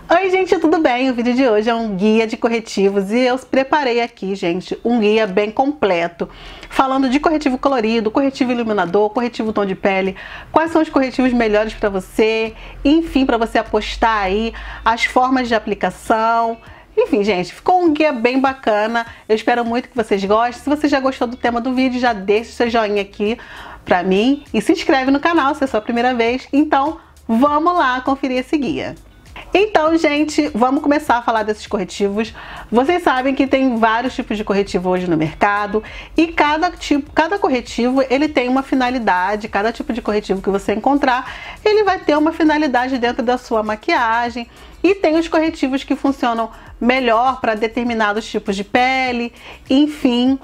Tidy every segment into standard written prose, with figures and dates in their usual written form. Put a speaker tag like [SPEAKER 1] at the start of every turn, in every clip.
[SPEAKER 1] Oi gente, tudo bem? O vídeo de hoje é um guia de corretivos e eu preparei aqui, gente, um guia bem completo, falando de corretivo colorido, corretivo iluminador, corretivo tom de pele, quais são os corretivos melhores para você, enfim, para você apostar aí, as formas de aplicação. Enfim, gente, ficou um guia bem bacana, eu espero muito que vocês gostem. Se você já gostou do tema do vídeo, já deixa o seu joinha aqui pra mim e se inscreve no canal se é a sua primeira vez. Então, vamos lá conferir esse guia. Então, gente, vamos começar a falar desses corretivos. Vocês sabem que tem vários tipos de corretivo hoje no mercado e cada corretivo, ele tem uma finalidade. Cada tipo de corretivo que você encontrar, ele vai ter uma finalidade dentro da sua maquiagem. E tem os corretivos que funcionam melhor para determinados tipos de pele, enfim.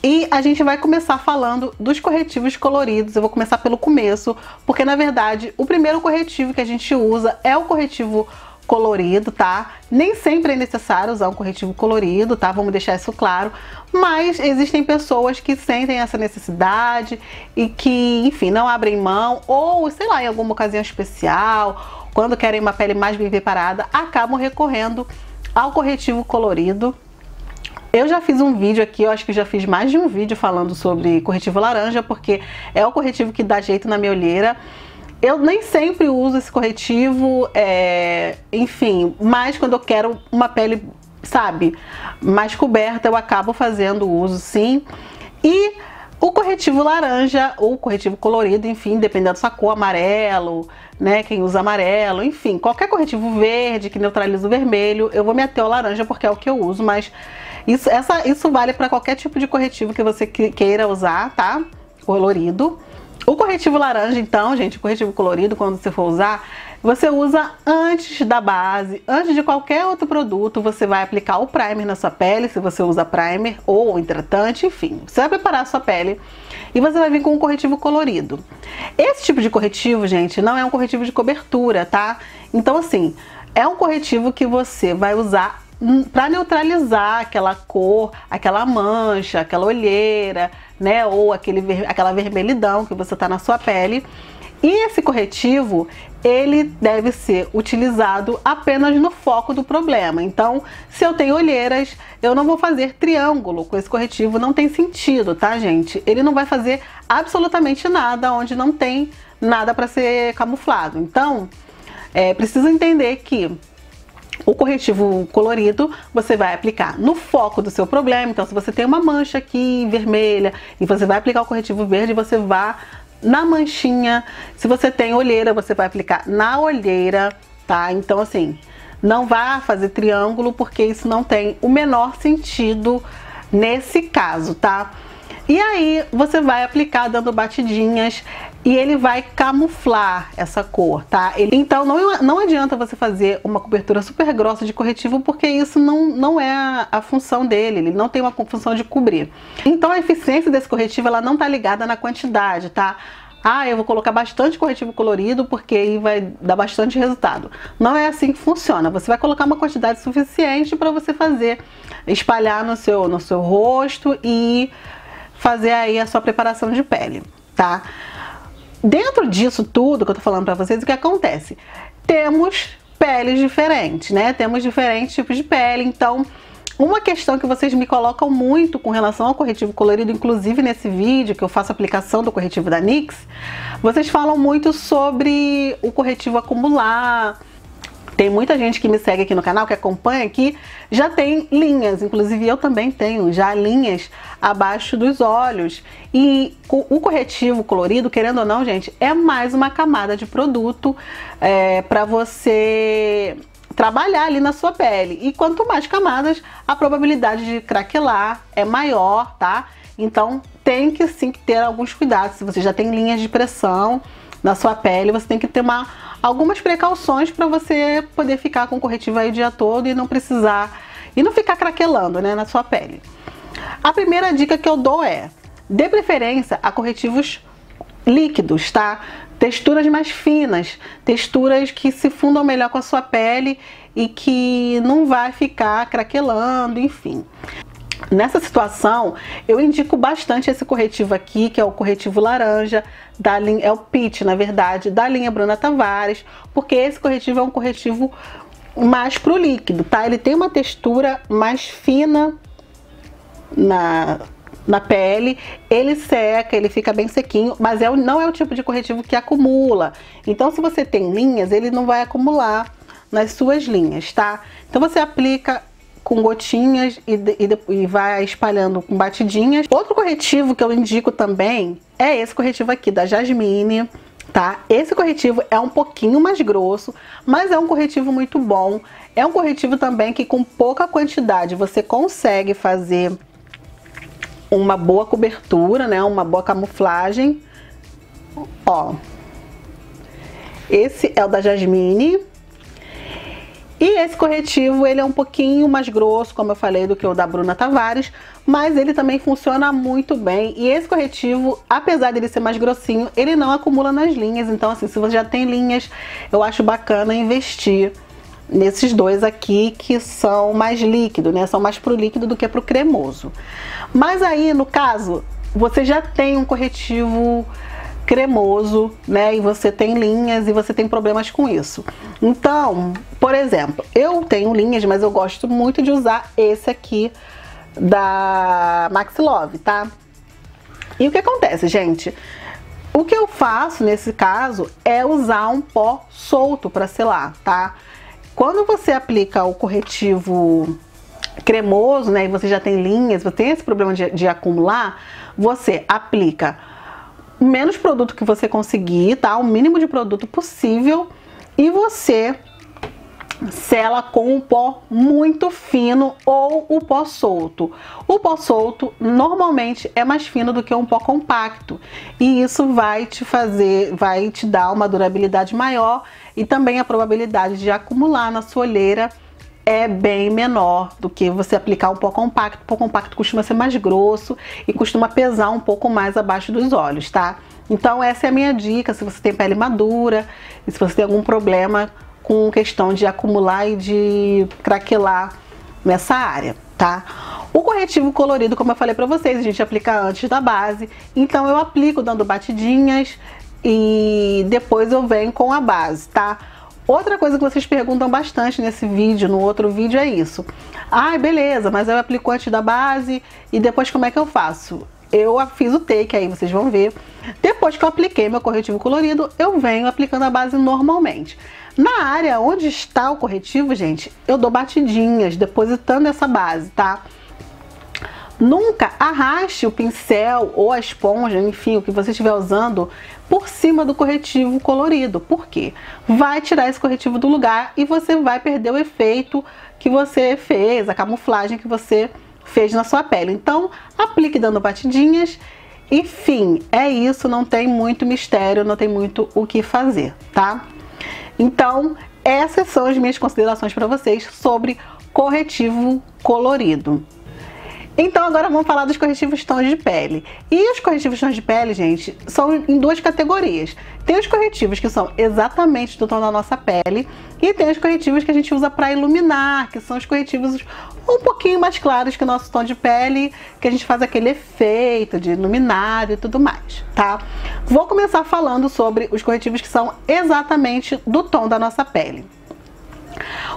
[SPEAKER 1] E a gente vai começar falando dos corretivos coloridos. Eu vou começar pelo começo, porque na verdade o primeiro corretivo que a gente usa é o corretivo colorido, tá? Nem sempre é necessário usar um corretivo colorido, tá? Vamos deixar isso claro. Mas existem pessoas que sentem essa necessidade e que, enfim, não abrem mão, ou sei lá, em alguma ocasião especial, quando querem uma pele mais bem preparada, acabam recorrendo ao corretivo colorido. Eu já fiz um vídeo aqui, eu acho que já fiz mais de um vídeo falando sobre corretivo laranja, porque é o corretivo que dá jeito na minha olheira. Eu nem sempre uso esse corretivo, enfim, mas quando eu quero uma pele, sabe, mais coberta, eu acabo fazendo uso, sim. E o corretivo laranja, ou corretivo colorido, enfim, dependendo da sua cor, amarelo, né, quem usa amarelo, enfim, qualquer corretivo verde que neutraliza o vermelho, eu vou me ater ao laranja porque é o que eu uso, mas isso vale para qualquer tipo de corretivo que você queira usar, tá? Colorido. O corretivo laranja, então, gente, o corretivo colorido, quando você for usar, você usa antes da base, antes de qualquer outro produto, você vai aplicar o primer na sua pele, se você usa primer ou hidratante, enfim. Você vai preparar a sua pele e você vai vir com um corretivo colorido. Esse tipo de corretivo, gente, não é um corretivo de cobertura, tá? Então, assim, é um corretivo que você vai usar para neutralizar aquela cor, aquela mancha, aquela olheira, né, ou aquela vermelhidão que você tá na sua pele. E esse corretivo, ele deve ser utilizado apenas no foco do problema. Então, se eu tenho olheiras, eu não vou fazer triângulo com esse corretivo, não tem sentido, tá, gente? Ele não vai fazer absolutamente nada onde não tem nada para ser camuflado. Então, precisa entender que o corretivo colorido você vai aplicar no foco do seu problema. Então, se você tem uma mancha aqui vermelha e você vai aplicar o corretivo verde, você vai na manchinha. Se você tem olheira, você vai aplicar na olheira, tá? Então, assim, não vá fazer triângulo porque isso não tem o menor sentido nesse caso, tá? E aí você vai aplicar dando batidinhas e ele vai camuflar essa cor, tá? Então não adianta você fazer uma cobertura super grossa de corretivo porque isso não é a função dele, ele não tem uma função de cobrir. Então a eficiência desse corretivo, ela não tá ligada na quantidade, tá? Ah, eu vou colocar bastante corretivo colorido porque aí vai dar bastante resultado. Não é assim que funciona. Você vai colocar uma quantidade suficiente para você fazer, espalhar no seu rosto e fazer aí a sua preparação de pele, tá? Dentro disso tudo que eu tô falando pra vocês, o que acontece? Temos peles diferentes, né? Temos diferentes tipos de pele, então uma questão que vocês me colocam muito com relação ao corretivo colorido, inclusive nesse vídeo que eu faço a aplicação do corretivo da NYX, vocês falam muito sobre o corretivo acumular. Tem muita gente que me segue aqui no canal, que acompanha aqui, já tem linhas, inclusive eu também tenho já linhas abaixo dos olhos. E o corretivo colorido, querendo ou não, gente, é mais uma camada de produto para você trabalhar ali na sua pele. E quanto mais camadas, a probabilidade de craquelar é maior, tá? Então tem que sim ter alguns cuidados. Se você já tem linhas de pressão na sua pele, você tem que ter algumas precauções para você poder ficar com o corretivo aí o dia todo e não precisar, e não ficar craquelando, né, na sua pele. A primeira dica que eu dou dê preferência a corretivos líquidos, tá? Texturas mais finas, texturas que se fundam melhor com a sua pele e que não vai ficar craquelando, enfim. Nessa situação, eu indico bastante esse corretivo aqui, que é o corretivo laranja, da linha, é o Peach, na verdade, da linha Bruna Tavares, porque esse corretivo é um corretivo mais pro líquido, tá? Ele tem uma textura mais fina na pele, ele seca, ele fica bem sequinho, mas não é o tipo de corretivo que acumula. Então, se você tem linhas, ele não vai acumular nas suas linhas, tá? Então, você aplica com gotinhas e vai espalhando com batidinhas. Outro corretivo que eu indico também é esse corretivo aqui da Jasmine, tá? Esse corretivo é um pouquinho mais grosso, mas é um corretivo muito bom. É um corretivo também que com pouca quantidade você consegue fazer uma boa cobertura, né? Uma boa camuflagem. Ó, esse é o da Jasmine. E esse corretivo, ele é um pouquinho mais grosso, como eu falei, do que o da Bruna Tavares, mas ele também funciona muito bem. E esse corretivo, apesar dele ser mais grossinho, ele não acumula nas linhas. Então, assim, se você já tem linhas, eu acho bacana investir nesses dois aqui, que são mais líquidos, né? São mais pro líquido do que pro cremoso. Mas aí, no caso, você já tem um corretivo cremoso, né? E você tem linhas e você tem problemas com isso. Então, por exemplo, eu tenho linhas, mas eu gosto muito de usar esse aqui da Maxi Love, tá? E o que acontece, gente? O que eu faço nesse caso é usar um pó solto para selar, tá? Quando você aplica o corretivo cremoso, né, e você já tem linhas, você tem esse problema de acumular, você aplica menos produto que você conseguir, tá? O mínimo de produto possível, e você sela com um pó muito fino ou o pó solto. O pó solto normalmente é mais fino do que um pó compacto, e isso vai te dar uma durabilidade maior, e também a probabilidade de acumular na sua olheira é bem menor do que você aplicar um pó compacto. O pó compacto costuma ser mais grosso e costuma pesar um pouco mais abaixo dos olhos, tá? Então essa é a minha dica, se você tem pele madura e se você tem algum problema com questão de acumular e de craquelar nessa área, tá? O corretivo colorido, como eu falei pra vocês, a gente aplica antes da base, então eu aplico dando batidinhas e depois eu venho com a base, tá? Outra coisa que vocês perguntam bastante nesse vídeo, no outro vídeo, é isso. Ah, beleza, mas eu aplico antes da base e depois como é que eu faço? Eu fiz o take, aí vocês vão ver. Depois que eu apliquei meu corretivo colorido, eu venho aplicando a base normalmente. Na área onde está o corretivo, gente, eu dou batidinhas, depositando essa base, tá? Nunca arraste o pincel ou a esponja, enfim, o que você estiver usando, por cima do corretivo colorido. Por quê? Vai tirar esse corretivo do lugar e você vai perder o efeito que você fez, a camuflagem que você fez na sua pele. Então, aplique dando batidinhas. Enfim, é isso, não tem muito mistério, não tem muito o que fazer, tá? Então, essas são as minhas considerações para vocês sobre corretivo colorido. Então agora vamos falar dos corretivos tons de pele. E os corretivos tons de pele, gente, são em duas categorias. Tem os corretivos que são exatamente do tom da nossa pele, e tem os corretivos que a gente usa para iluminar, que são os corretivos um pouquinho mais claros que o nosso tom de pele, que a gente faz aquele efeito de iluminado e tudo mais, tá? Vou começar falando sobre os corretivos que são exatamente do tom da nossa pele.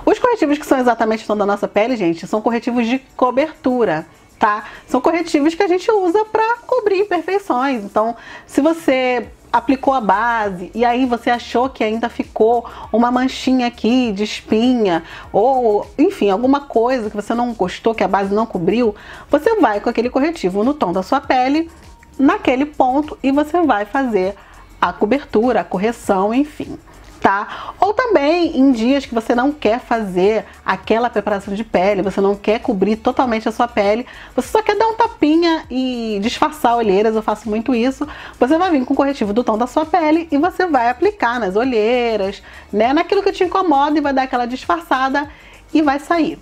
[SPEAKER 1] Os corretivos que são exatamente do tom da nossa pele, gente, são corretivos de cobertura, tá? São corretivos que a gente usa para cobrir imperfeições. Então, se você aplicou a base e aí você achou que ainda ficou uma manchinha aqui de espinha, ou enfim, alguma coisa que você não gostou, que a base não cobriu, você vai com aquele corretivo no tom da sua pele, naquele ponto, e você vai fazer a cobertura, a correção, enfim, tá? Ou também em dias que você não quer fazer aquela preparação de pele, você não quer cobrir totalmente a sua pele, você só quer dar um tapinha e disfarçar olheiras, eu faço muito isso. Você vai vir com o corretivo do tom da sua pele e você vai aplicar nas olheiras, né, naquilo que te incomoda, e vai dar aquela disfarçada e vai sair,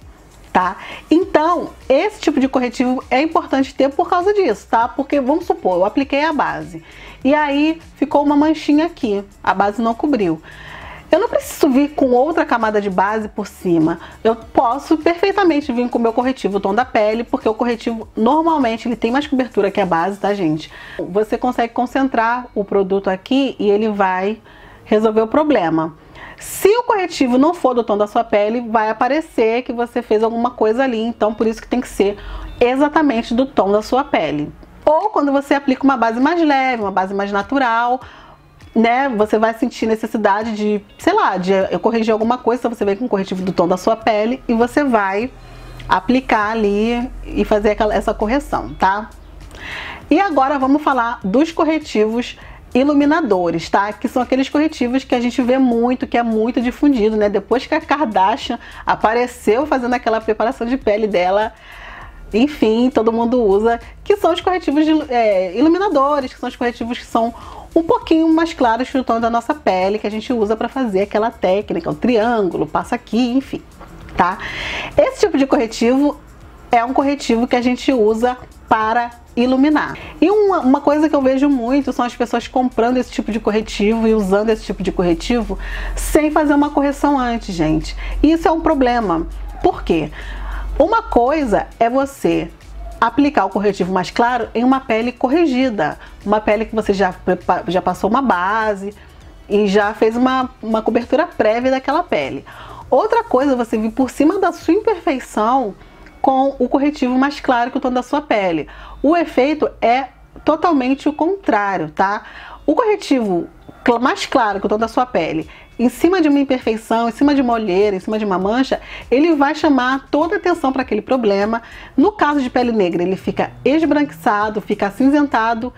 [SPEAKER 1] tá? Então, esse tipo de corretivo é importante ter por causa disso, tá? Porque vamos supor, eu apliquei a base e aí ficou uma manchinha aqui, a base não cobriu. Eu não preciso vir com outra camada de base por cima. Eu posso perfeitamente vir com o meu corretivo tom da pele, porque o corretivo normalmente ele tem mais cobertura que a base, tá, gente? Você consegue concentrar o produto aqui e ele vai resolver o problema. Se o corretivo não for do tom da sua pele, vai aparecer que você fez alguma coisa ali, então por isso que tem que ser exatamente do tom da sua pele. Ou quando você aplica uma base mais leve, uma base mais natural, né, você vai sentir necessidade de, sei lá, de corrigir alguma coisa, então você vem com o corretivo do tom da sua pele e você vai aplicar ali e fazer essa correção, tá? E agora vamos falar dos corretivos iluminadores, tá? Que são aqueles corretivos que a gente vê muito, que é muito difundido, né? Depois que a Kardashian apareceu fazendo aquela preparação de pele dela, enfim, todo mundo usa, que são os corretivos iluminadores, que são os corretivos que são um pouquinho mais claros que o tom da nossa pele, que a gente usa para fazer aquela técnica, o triângulo, passa aqui, enfim, tá? Esse tipo de corretivo é um corretivo que a gente usa para iluminar. E uma coisa que eu vejo muito são as pessoas comprando esse tipo de corretivo e usando esse tipo de corretivo sem fazer uma correção antes, gente. E isso é um problema. Por quê? Uma coisa é você aplicar o corretivo mais claro em uma pele corrigida, uma pele que você já passou uma base e já fez uma cobertura prévia daquela pele. Outra coisa é você vir por cima da sua imperfeição com o corretivo mais claro que o tom da sua pele. O efeito é totalmente o contrário, tá? O corretivo mais claro que o tom da sua pele, em cima de uma imperfeição, em cima de uma olheira, em cima de uma mancha, ele vai chamar toda a atenção para aquele problema. No caso de pele negra, ele fica esbranquiçado, fica acinzentado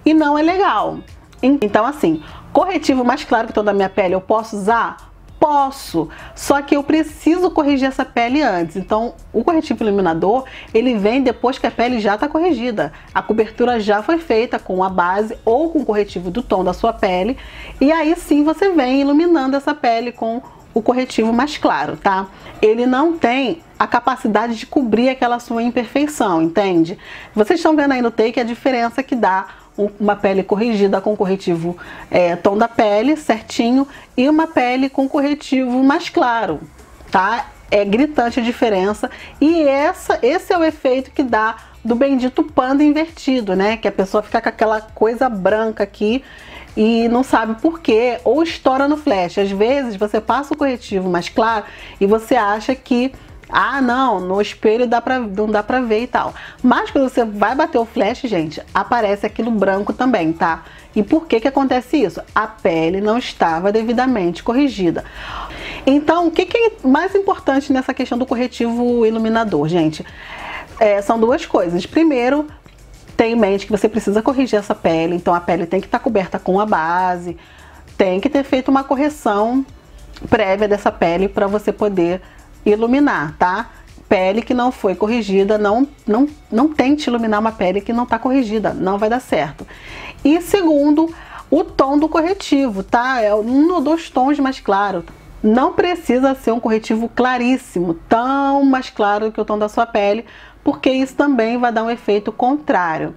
[SPEAKER 1] e não é legal. Então, assim, corretivo mais claro que o tom da minha pele, eu posso usar? Posso, só que eu preciso corrigir essa pele antes. Então, o corretivo iluminador, ele vem depois que a pele já está corrigida. A cobertura já foi feita com a base ou com o corretivo do tom da sua pele. E aí sim você vem iluminando essa pele com o corretivo mais claro, tá? Ele não tem a capacidade de cobrir aquela sua imperfeição, entende? Vocês estão vendo aí no take a diferença que dá uma pele corrigida com corretivo tom da pele certinho e uma pele com corretivo mais claro, tá? É gritante a diferença e esse é o efeito que dá do bendito panda invertido, né? Que a pessoa fica com aquela coisa branca aqui e não sabe por quê, ou estoura no flash. Às vezes você passa o corretivo mais claro e você acha que ah, não, no espelho não dá pra ver e tal. Mas quando você vai bater o flash, gente, aparece aquilo branco também, tá? E por que que acontece isso? A pele não estava devidamente corrigida. Então, o que que é mais importante nessa questão do corretivo iluminador, gente? São duas coisas. Primeiro, tenha em mente que você precisa corrigir essa pele. Então, a pele tem que estar coberta com a base. Tem que ter feito uma correção prévia dessa pele para você poder iluminar, tá? Pele que não foi corrigida, não tente iluminar uma pele que não tá corrigida, não vai dar certo. E segundo, o tom do corretivo, tá? É um ou dois tons mais claro. Não precisa ser um corretivo claríssimo, tão mais claro que o tom da sua pele, porque isso também vai dar um efeito contrário.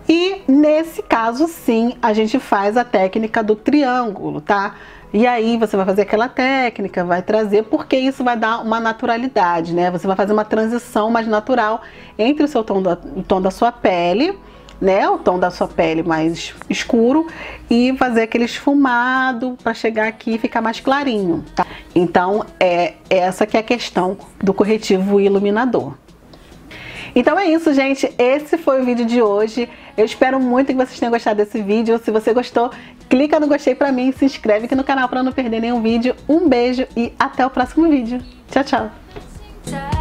[SPEAKER 1] E nesse caso sim, a gente faz a técnica do triângulo, tá? E aí você vai fazer aquela técnica, vai trazer, porque isso vai dar uma naturalidade, né? Você vai fazer uma transição mais natural entre o tom da sua pele, né? O tom da sua pele mais escuro e fazer aquele esfumado para chegar aqui e ficar mais clarinho, tá? Então, essa que é a questão do corretivo iluminador. Então é isso, gente. Esse foi o vídeo de hoje. Eu espero muito que vocês tenham gostado desse vídeo. Se você gostou, clica no gostei pra mim e se inscreve aqui no canal para não perder nenhum vídeo. Um beijo e até o próximo vídeo. Tchau, tchau!